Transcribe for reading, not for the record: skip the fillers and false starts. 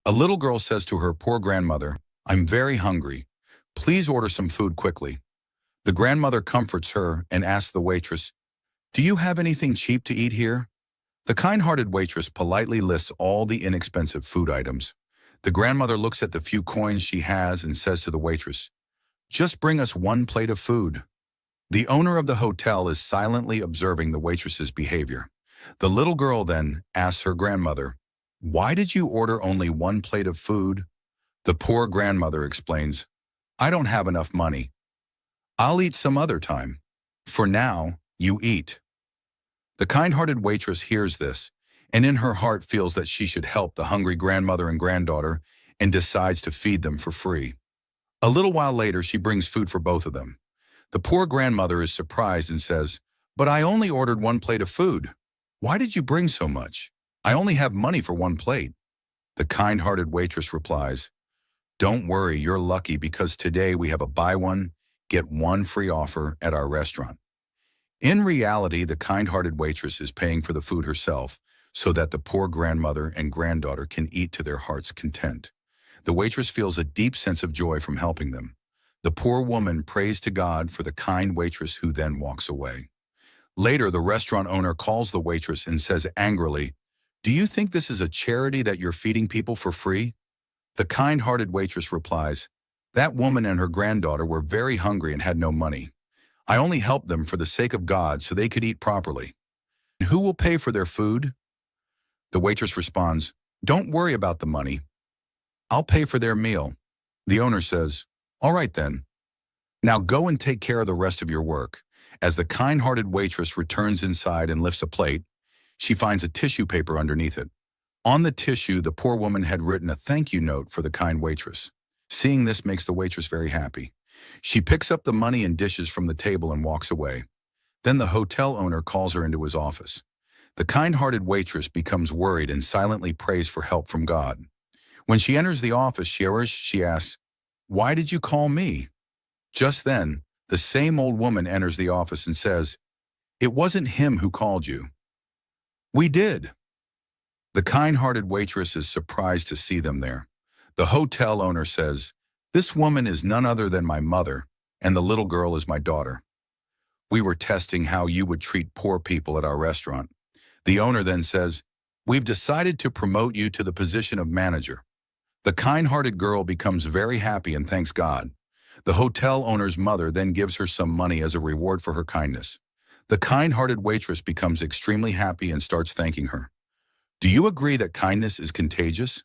A little girl says to her poor grandmother, "I'm very hungry. Please order some food quickly." The grandmother comforts her and asks the waitress, "Do you have anything cheap to eat here?" The kind-hearted waitress politely lists all the inexpensive food items. The grandmother looks at the few coins she has and says to the waitress, "Just bring us one plate of food." The owner of the hotel is silently observing the waitress's behavior. The little girl then asks her grandmother, "Why did you order only one plate of food?" The poor grandmother explains, "I don't have enough money. I'll eat some other time. For now, you eat." The kind-hearted waitress hears this, and in her heart feels that she should help the hungry grandmother and granddaughter and decides to feed them for free. A little while later, she brings food for both of them. The poor grandmother is surprised and says, "But I only ordered one plate of food. Why did you bring so much? I only have money for one plate." The kind-hearted waitress replies, "Don't worry, you're lucky because today we have a buy one, get one free offer at our restaurant." In reality, the kind-hearted waitress is paying for the food herself so that the poor grandmother and granddaughter can eat to their heart's content. The waitress feels a deep sense of joy from helping them. The poor woman prays to God for the kind waitress who then walks away. Later, the restaurant owner calls the waitress and says angrily, "Do you think this is a charity that you're feeding people for free?" The kind-hearted waitress replies, "That woman and her granddaughter were very hungry and had no money. I only helped them for the sake of God so they could eat properly. And who will pay for their food?" The waitress responds, "Don't worry about the money. I'll pay for their meal." The owner says, "All right then. Now go and take care of the rest of your work." As the kind-hearted waitress returns inside and lifts a plate, she finds a tissue paper underneath it. On the tissue, the poor woman had written a thank you note for the kind waitress. Seeing this makes the waitress very happy. She picks up the money and dishes from the table and walks away. Then the hotel owner calls her into his office. The kind-hearted waitress becomes worried and silently prays for help from God. When she enters the office, she asks, "Why did you call me?" Just then, the same old woman enters the office and says, "It wasn't him who called you. We did." The kind-hearted waitress is surprised to see them there. The hotel owner says, "This woman is none other than my mother, and the little girl is my daughter. We were testing how you would treat poor people at our restaurant." The owner then says, "We've decided to promote you to the position of manager." The kind-hearted girl becomes very happy and thanks God. The hotel owner's mother then gives her some money as a reward for her kindness. The kind-hearted waitress becomes extremely happy and starts thanking her. Do you agree that kindness is contagious?